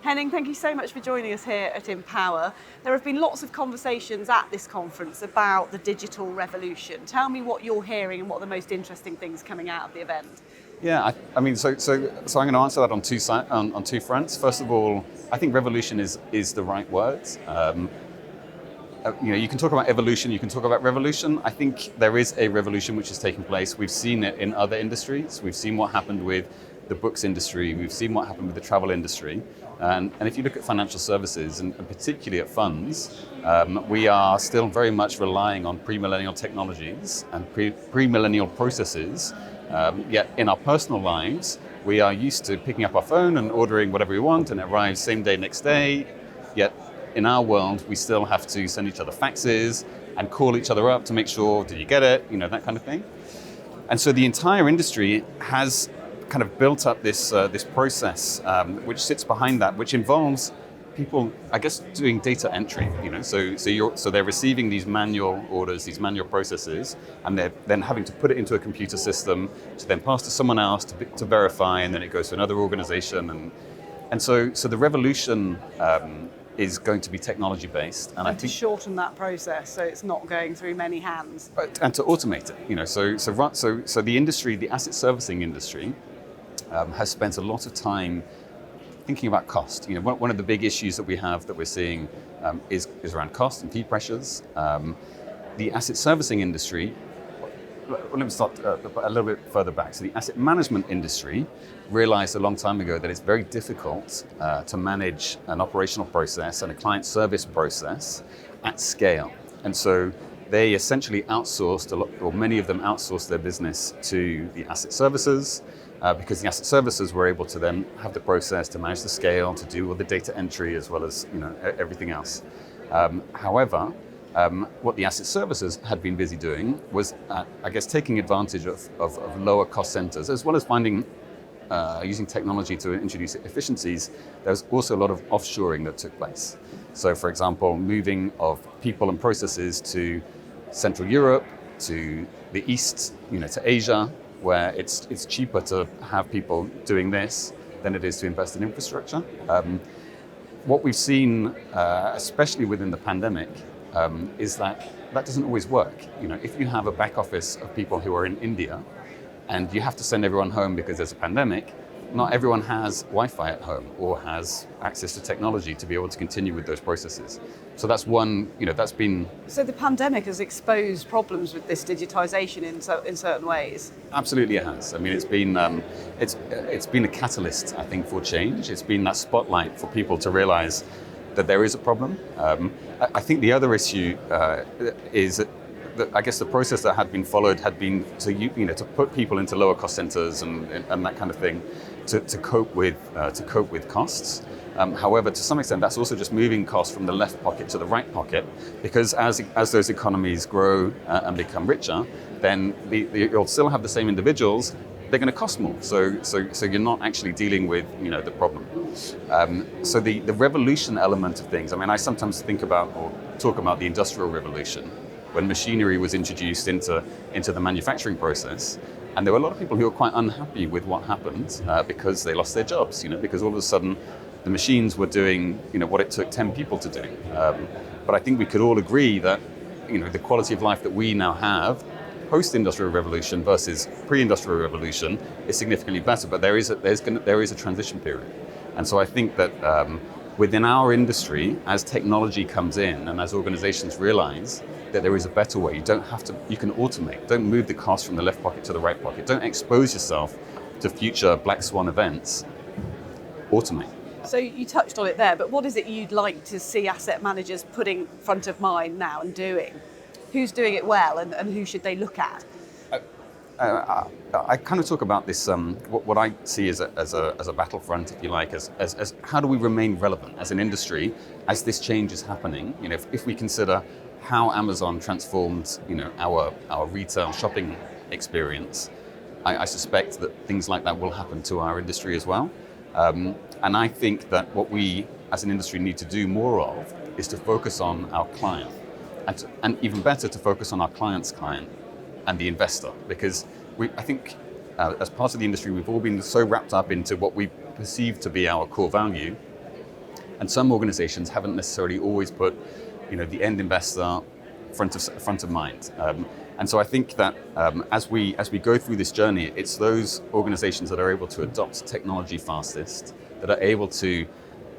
Henning, thank you so much for joining us here at Empower. There have been lots of conversations at this conference about the digital revolution. Tell me what you're hearing and what are the most interesting things coming out of the event. Yeah, I mean, so I'm going to answer that on two fronts. First of all, I think revolution is the right word. You can talk about evolution, you can talk about revolution. I think there is a revolution which is taking place. We've seen it in other industries. We've seen what happened with the books industry. We've seen what happened with the travel industry. And if you look at financial services, and particularly at funds, we are still very much relying on pre-millennial technologies and pre-millennial processes. Yet in our personal lives, we are used to picking up our phone and ordering whatever we want, and it arrives same day, next day. Yet in our world, we still have to send each other faxes and call each other up to make sure, did you get it? That kind of thing. And so the entire industry has kind of built up this process which sits behind that, which involves people, I guess, doing data entry. So they're receiving these manual orders, these manual processes, and they're then having to put it into a computer system to then pass to someone else to verify, and then it goes to another organization, and so the revolution is going to be technology based, and I think to shorten that process so it's not going through many hands, and to automate it. So the industry, the asset servicing industry, has spent a lot of time thinking about cost. One of the big issues that we're seeing is around cost and fee pressures. The asset servicing industry, let me start a little bit further back. So the asset management industry realized a long time ago that it's very difficult to manage an operational process and a client service process at scale. And so they essentially outsourced or many of them outsourced their business to the asset servicers, because the asset servicers were able to then have the process to manage the scale, to do all the data entry as well as everything else. However, what the asset servicers had been busy doing was, I guess, taking advantage of lower cost centers, as well as finding, using technology to introduce efficiencies. There was also a lot of offshoring that took place. So, for example, moving of people and processes to Central Europe, to the East, to Asia, where it's cheaper to have people doing this than it is to invest in infrastructure. What we've seen, especially within the pandemic, is that doesn't always work. If you have a back office of people who are in India and you have to send everyone home because there's a pandemic, not everyone has Wi-Fi at home or has access to technology to be able to continue with those processes. So that's one, that's been... So the pandemic has exposed problems with this digitization in certain ways? Absolutely it has. I mean, it's been a catalyst, I think, for change. It's been that spotlight for people to realize that there is a problem. I think the other issue is that I guess the process that had been followed had been to put people into lower cost centers and that kind of thing to cope with costs. However, to some extent, that's also just moving costs from the left pocket to the right pocket, because as those economies grow and become richer, then you'll still have the same individuals. They're going to cost more. So you're not actually dealing with the problem. So the revolution element of things. I mean, I sometimes think about or talk about the Industrial Revolution, when machinery was introduced into the manufacturing process, and there were a lot of people who were quite unhappy with what happened because they lost their jobs. Because all of a sudden the machines were doing what it took 10 people to do. But I think we could all agree that the quality of life that we now have post-industrial revolution versus pre-industrial revolution is significantly better, but there is a transition period. And so I think that within our industry, as technology comes in and as organizations realize that there is a better way, you can automate. Don't move the cost from the left pocket to the right pocket. Don't expose yourself to future black swan events. Automate. So you touched on it there, but what is it you'd like to see asset managers putting front of mind now and doing? Who's doing it well, and who should they look at? I kind of talk about this, what I see as a battlefront, if you like, as how do we remain relevant as an industry as this change is happening? If we consider how Amazon transformed, our retail shopping experience, I suspect that things like that will happen to our industry as well. And I think that what we as an industry need to do more of is to focus on our client, and even better to focus on our client's client and the investor, because I think as part of the industry, we've all been so wrapped up into what we perceive to be our core value, and some organizations haven't necessarily always put, the end investor front of mind. And so I think that as we go through this journey, it's those organizations that are able to adopt technology fastest, that are able to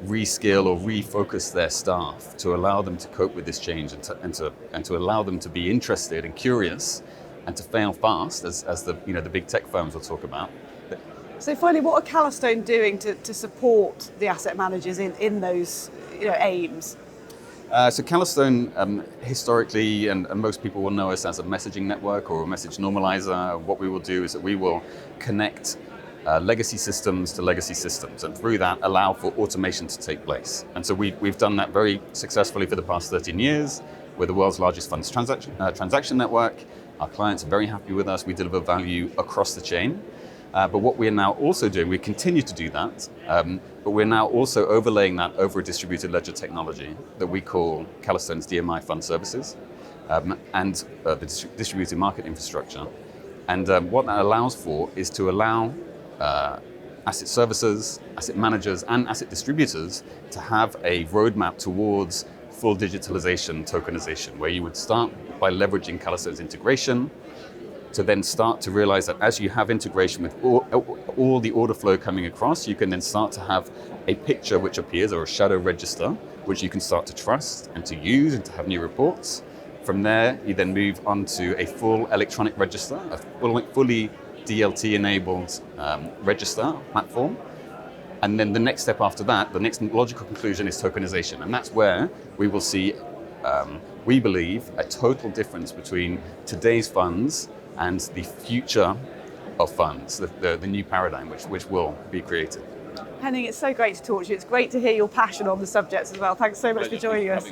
reskill or refocus their staff to allow them to cope with this change and to allow them to be interested and curious and to fail fast, as the big tech firms will talk about. So finally, what are Calastone doing to support the asset managers in those aims? So Calastone, historically, and most people will know us as a messaging network or a message normalizer. What we will do is that we will connect legacy systems to legacy systems, and through that allow for automation to take place. And so we've done that very successfully for the past 13 years. We're the world's largest funds transaction network. Our clients are very happy with us. We deliver value across the chain. But what we're now also doing, we continue to do that, but we're now also overlaying that over a distributed ledger technology that we call Calastone's DMI Fund Services, and the distributed market infrastructure. And what that allows for is to allow asset servicers, asset managers, and asset distributors to have a roadmap towards full digitalization, tokenization, where you would start by leveraging Calastone's integration, to then start to realize that as you have integration with all the order flow coming across, you can then start to have a picture which appears, or a shadow register, which you can start to trust and to use and to have new reports. From there, you then move on to a full electronic register, a fully DLT-enabled register platform. And then the next step after that, the next logical conclusion is tokenization. And that's where we will see, we believe, a total difference between today's funds and the future of funds, the new paradigm which will be created. Henning, it's so great to talk to you. It's great to hear your passion on the subjects as well. Thanks so much for joining us.